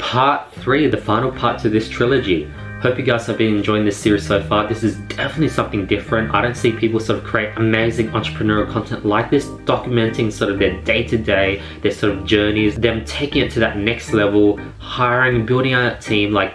part 3, the final part to this trilogy. Hope you guys have been enjoying this series so far. This is definitely something different. I don't see people sort of create amazing entrepreneurial content like this, documenting sort of their day-to-day, their sort of journeys, them taking it to that next level, hiring, building out a team. Like,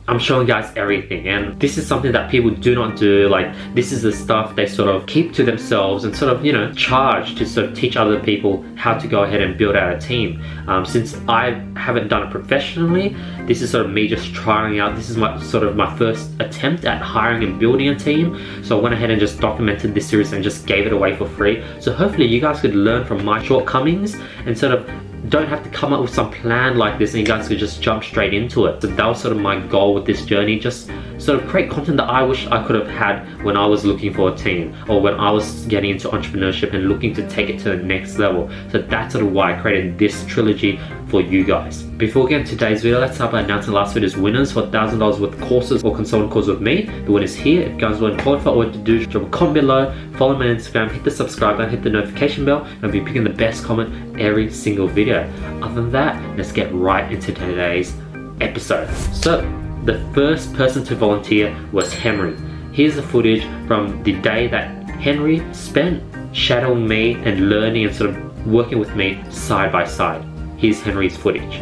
I'm showing guys everything, and this is something that people do not do. Like, this is the stuff they sort of keep to themselves and sort of, you know, charge to sort of teach other people how to go ahead and build out a team. Since I haven't done it professionally, this is sort of me just trying out. This is my first attempt at hiring and building a team. So I went ahead and just documented this series and just gave it away for free. So hopefully you guys could learn from my shortcomings and sort of don't have to come up with some plan like this, and you guys could just jump straight into it. So that was sort of my goal with this journey, just sort of create content that I wish I could have had when I was looking for a team, or when I was getting into entrepreneurship and looking to take it to the next level. So that's sort of why I created this trilogy for you guys. Before we get into today's video, let's start by announcing last video's winners for $1,000 worth of courses or consulting courses with me. The winner's here. If you guys want to qualify, all you have to do is drop a comment below, follow me on Instagram, hit the subscribe button, hit the notification bell, and I'll be picking the best comment every single video. Other than that, let's get right into today's episode. So the first person to volunteer was Henry. Here's the footage from the day that Henry spent shadowing me and learning and sort of working with me side by side. Here's Henry's footage.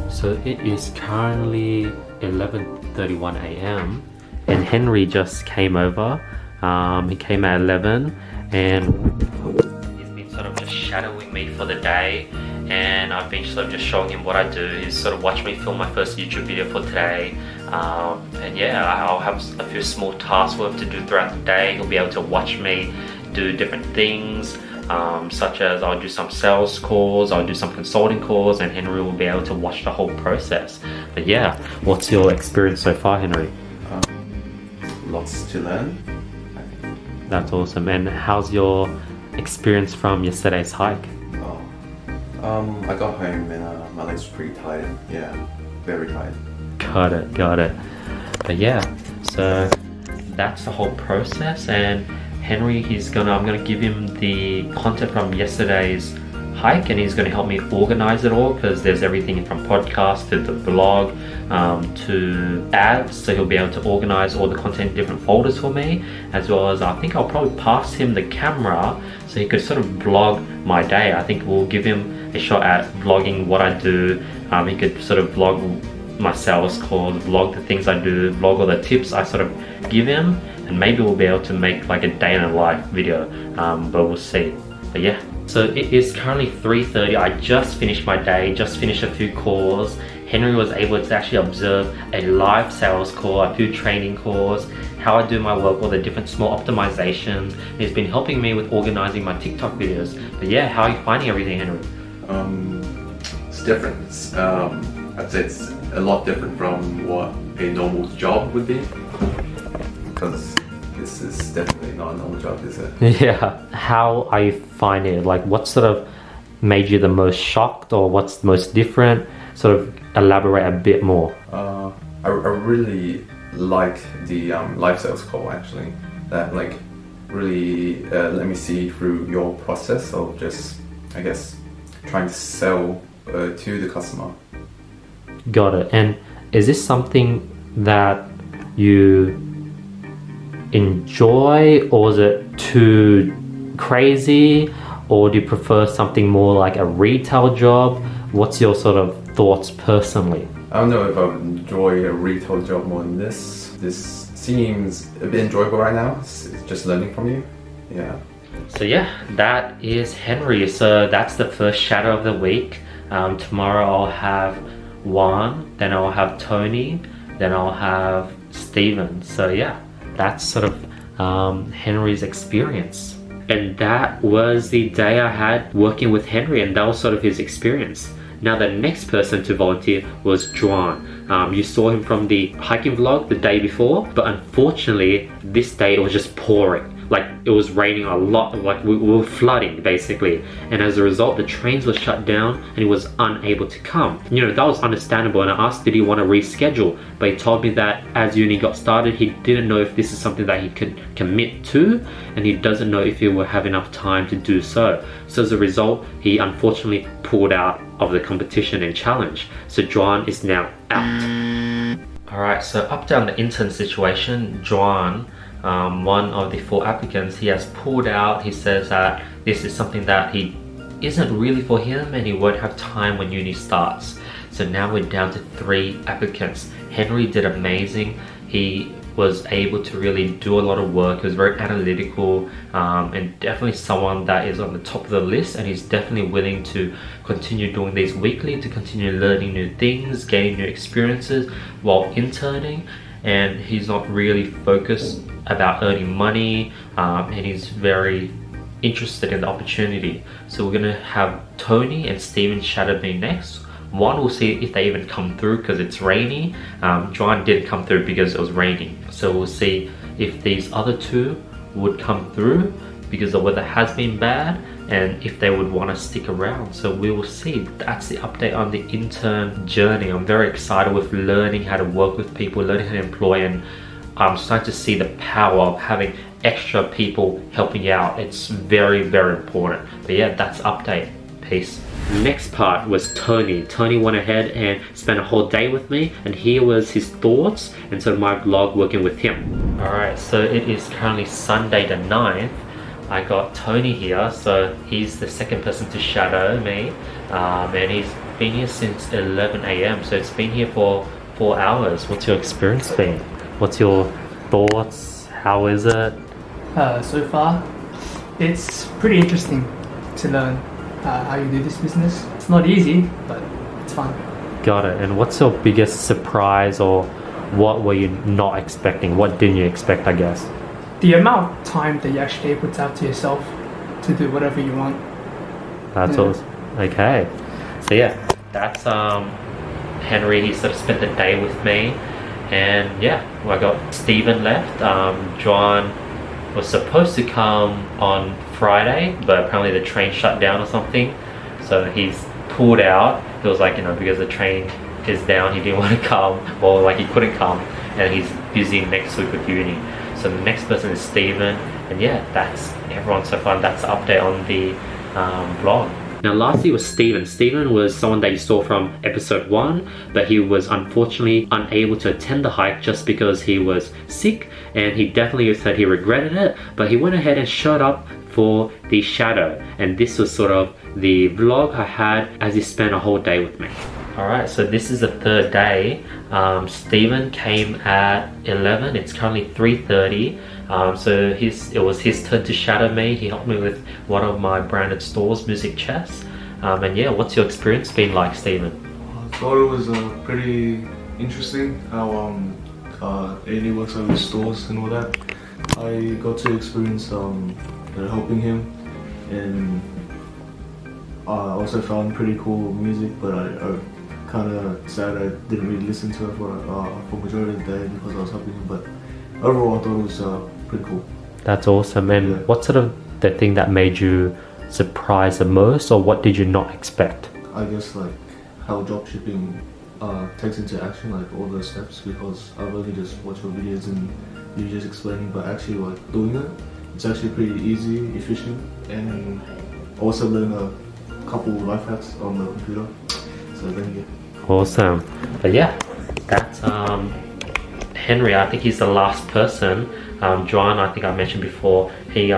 So it is currently 11:31 a.m. and Henry just came over. He came at 11 and he's been sort of just shadowing me for the day, and I've been sort of just showing him what I do. He's sort of watched me film my first YouTube video for today, and yeah, I'll have a few small tasks for him to do throughout the day. He'll be able to watch me do different things, such as I'll do some sales calls, I'll do some consulting calls, and Henry will be able to watch the whole process. But yeah, what's your experience so far, Henry? Lots to learn. That's awesome. And how's your experience from yesterday's hike? I got home and my legs were pretty tired. Yeah, very tired. Got it. But yeah, so that's the whole process, and Henry, I'm gonna give him the content from yesterday's hike, and he's gonna help me organize it all, because there's everything from podcast to the blog to ads. So he'll be able to organize all the content in different folders for me, as well as I think I'll probably pass him the camera so he could sort of vlog my day. I think we'll give him a shot at vlogging what I do. He could sort of vlog my sales calls, vlog the things I do, vlog all the tips I sort of give him, and maybe we'll be able to make like a day in a life video, but we'll see. But yeah, so it is currently 3:30. I just finished my day, just finished a few calls. Henry was able to actually observe a live sales call, a few training calls, how I do my work, all the different small optimizations. He's been helping me with organizing my TikTok videos. But yeah, how are you finding everything, Henry? It's different. I'd say it's a lot different from what a normal job would be, because this is definitely not a normal job, is it? Yeah. How are you finding it? Like, what sort of made you the most shocked, or what's the most different? Sort of elaborate a bit more. I really like the live sales call, actually. That like really let me see through your process of just, I guess, trying to sell to the customer. Got it. And is this something that you enjoy, or is it too crazy, or do you prefer something more like a retail job? What's your sort of thoughts personally? I don't know if I would enjoy a retail job more than this. This seems a bit enjoyable right now. It's just learning from you. Yeah. So yeah, that is Henry. So that's the first shadow of the week. Tomorrow I'll have Juan, then I'll have Tony, then I'll have Steven. So yeah, that's sort of Henry's experience. And that was the day I had working with Henry, and that was sort of his experience. Now the next person to volunteer was Juan. You saw him from the hiking vlog the day before, but unfortunately this day it was just pouring. Like, it was raining a lot, like we were flooding basically, and as a result the trains were shut down and he was unable to come. You know, that was understandable, and I asked did he want to reschedule, but he told me that as uni got started he didn't know if this is something that he could commit to, and he doesn't know if he will have enough time to do so. So as a result he unfortunately pulled out of the competition and challenge. So Juan is now out. Alright, so update on the intern situation. Juan, one of the 4 applicants, he has pulled out. He says that this is something that he isn't really for him and he won't have time when uni starts. So now we're down to 3 applicants. Henry did amazing. He was able to really do a lot of work. He was very analytical, and definitely someone that is on the top of the list, and he's definitely willing to continue doing these weekly, to continue learning new things, gaining new experiences while interning. And he's not really focused about earning money, and he's very interested in the opportunity. So we're gonna have Tony and Steven shadow me next. One, we'll see if they even come through because it's rainy. John didn't come through because it was raining. So we'll see if these other 2 would come through because the weather has been bad, and if they would want to stick around. So we will see. That's the update on the intern journey. I'm very excited with learning how to work with people, learning how to employ, and I'm starting to see the power of having extra people helping out. It's very, very important. But yeah, that's the update. Peace. Next part was Tony. Tony went ahead and spent a whole day with me, and here was his thoughts and so my vlog working with him. Alright, so it is currently Sunday the 9th. I got Tony here, so he's the second person to shadow me, and he's been here since 11 AM, so it's been here for 4 hours. What's your experience been? What's your thoughts? How is it? So far, it's pretty interesting to learn how you do this business. It's not easy, but it's fun. Got it. And what's your biggest surprise, or what were you not expecting? What didn't you expect, I guess? The amount of time that you actually put out to yourself to do whatever you want. That's awesome. Okay. So yeah, that's Henry. He sort of spent the day with me, and yeah, I got Steven left. John was supposed to come on Friday, but apparently the train shut down or something, so he's pulled out. It was like, because the train is down, he didn't want to come, or like he couldn't come, and he's busy next week with uni. So the next person is Steven, and yeah, that's everyone so far. That's the update on the vlog. Now lastly was Steven. Steven was someone that you saw from episode 1, but he was unfortunately unable to attend the hike just because he was sick, and he definitely said he regretted it, but he went ahead and showed up for the shadow, and this was sort of the vlog I had as he spent a whole day with me. Alright, so this is the 3rd day. Steven came at 11, it's currently 3:30. So it was his turn to shadow me. He helped me with one of my branded stores, Music Chess. And yeah, what's your experience been like, Steven? I thought it was pretty interesting how Ailey works out with stores and all that. I got to experience helping him, and I also found pretty cool music, but I kind of sad I didn't really listen to it for majority of the day because I was helping him, but overall I thought it was pretty cool. That's awesome. And yeah, what sort of the thing that made you surprised the most, or what did you not expect? I guess like how dropshipping takes into action, like all those steps, because I've only just watched your videos and you just explaining, but actually like doing it, it's actually pretty easy, efficient, and also learn a couple of life hacks on the computer. So thank you. Awesome. But yeah, that's Henry. I think he's the last person. John, I think I mentioned before, he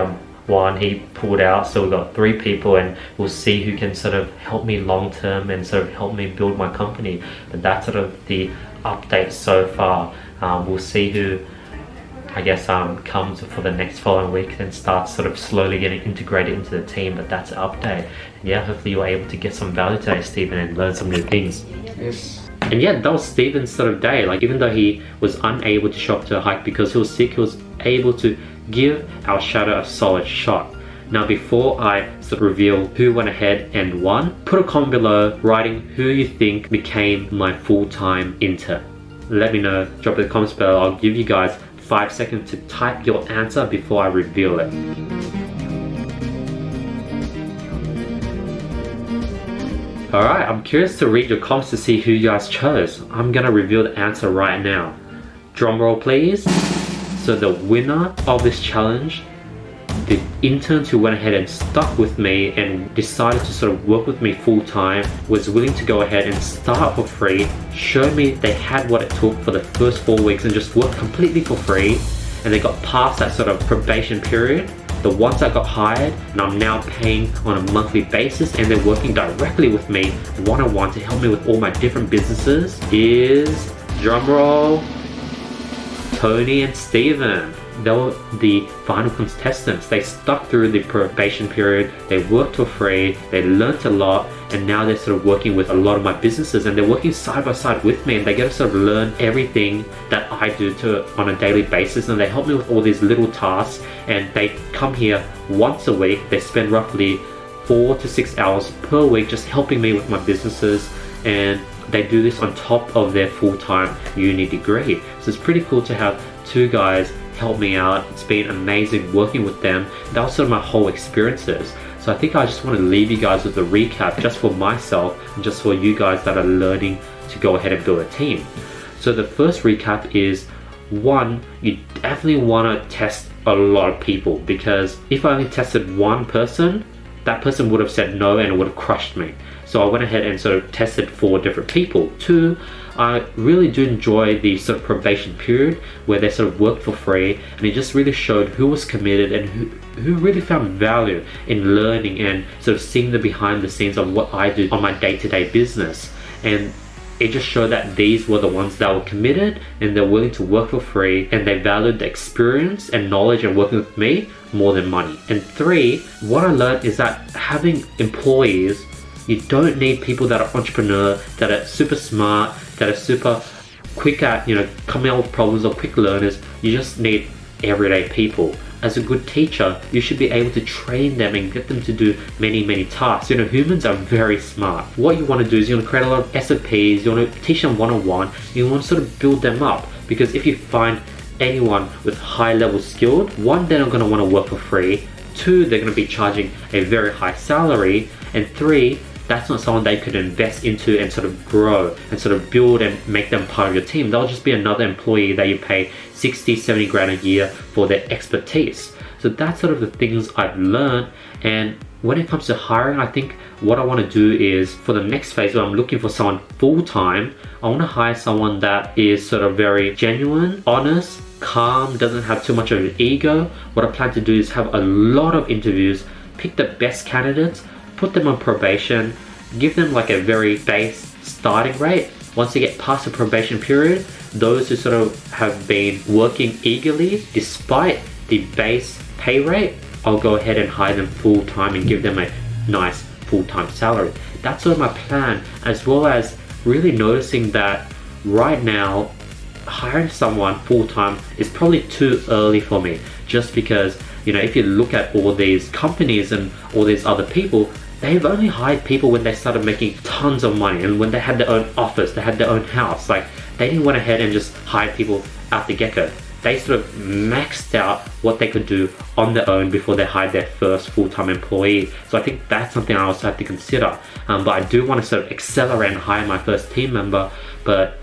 pulled out, so we've got 3 people, and we'll see who can sort of help me long term and sort of help me build my company. But that's sort of the update so far. We'll see who, I guess, comes for the next following week and starts sort of slowly getting integrated into the team. But that's an update. And yeah, hopefully you were able to get some value today, Steven, and learn some new things. Yes. And yeah, that was Steven's sort of day. Like, even though he was unable to show up to a hike because he was sick, he was able to give our shadow a solid shot. Now, before I sort of reveal who went ahead and won, put a comment below writing who you think became my full-time intern. Let me know, drop in the comments below. I'll give you guys 5 seconds to type your answer before I reveal it. Alright, I'm curious to read your comments to see who you guys chose. I'm gonna reveal the answer right now. Drum roll please. So the winner of this challenge the interns who went ahead and stuck with me and decided to sort of work with me full time, was willing to go ahead and start for free, showed me they had what it took for the first 4 weeks and just worked completely for free, and they got past that sort of probation period. The ones that got hired and I'm now paying on a monthly basis, and they're working directly with me one-on-one to help me with all my different businesses is, drumroll, Tony and Steven. They were the final contestants. They stuck through the probation period, they worked for free, they learnt a lot, and now they're sort of working with a lot of my businesses, and they're working side by side with me, and they get to sort of learn everything that I do on a daily basis, and they help me with all these little tasks, and they come here once a week. They spend roughly 4 to 6 hours per week just helping me with my businesses, and they do this on top of their full-time uni degree. So it's pretty cool to have 2 guys help me out. It's been amazing working with them. That was sort of my whole experiences. So I think I just want to leave you guys with a recap just for myself and just for you guys that are learning to go ahead and build a team. So the first recap is, 1, you definitely want to test a lot of people, because if I only tested one person, that person would have said no and it would have crushed me. So I went ahead and sort of tested 4 different people. 2, I really do enjoy the sort of probation period where they sort of worked for free, and it just really showed who was committed and who really found value in learning and sort of seeing the behind the scenes of what I do on my day-to-day business. And it just showed that these were the ones that were committed and they're willing to work for free, and they valued the experience and knowledge and working with me more than money. And 3, what I learned is that having employees, you don't need people that are entrepreneur, that are super smart, that are super quick at, coming up with problems, or quick learners. You just need everyday people. As a good teacher, you should be able to train them and get them to do many tasks. Humans are very smart. What you want to do is you want to create a lot of SOPs, you want to teach them one-on-one, you want to sort of build them up. Because if you find anyone with high level skilled, 1, they're not going to want to work for free. 2, they're going to be charging a very high salary. And 3, that's not someone they could invest into and sort of grow and sort of build and make them part of your team. They'll just be another employee that you pay 60, 70 grand a year for their expertise. So that's sort of the things I've learned. And when it comes to hiring, I think what I want to do is, for the next phase where I'm looking for someone full-time, I want to hire someone that is sort of very genuine, honest, calm, doesn't have too much of an ego. What I plan to do is have a lot of interviews, pick the best candidates, put them on probation, give them like a very base starting rate. Once they get past the probation period, those who sort of have been working eagerly despite the base pay rate, I'll go ahead and hire them full time and give them a nice full-time salary. That's sort of my plan, as well as really noticing that right now hiring someone full-time is probably too early for me, just because if you look at all these companies and all these other people, they've only hired people when they started making tons of money and when they had their own office, they had their own house. Like, they didn't went ahead and just hire people out the get-go. They sort of maxed out what they could do on their own before they hired their first full-time employee. So I think that's something I also have to consider. But I do want to sort of accelerate and hire my first team member. But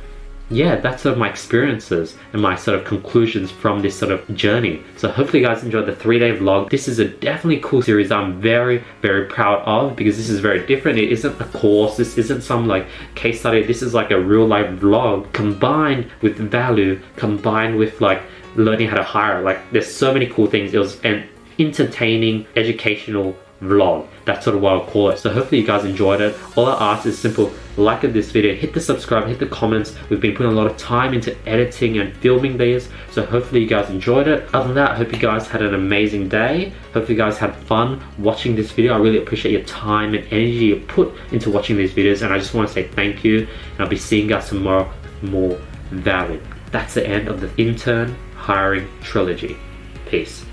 yeah, that's sort of my experiences and my sort of conclusions from this sort of journey. So hopefully you guys enjoyed the 3-day vlog. This is a definitely cool series I'm very, very proud of, because this is very different. It isn't a course, this isn't some like case study. This is like a real life vlog combined with value, combined with like learning how to hire. Like, there's so many cool things. It was an entertaining, educational vlog. That's sort of what I'll call it. So hopefully you guys enjoyed it. All I ask is simple: like this video, hit the subscribe, hit the comments. We've been putting a lot of time into editing and filming these, so hopefully you guys enjoyed it. Other than that, I hope you guys had an amazing day. Hopefully you guys had fun watching this video. I really appreciate your time and energy you put into watching these videos, and I just want to say thank you, and I'll be seeing you guys tomorrow with more value. That's the end of the intern hiring trilogy. Peace.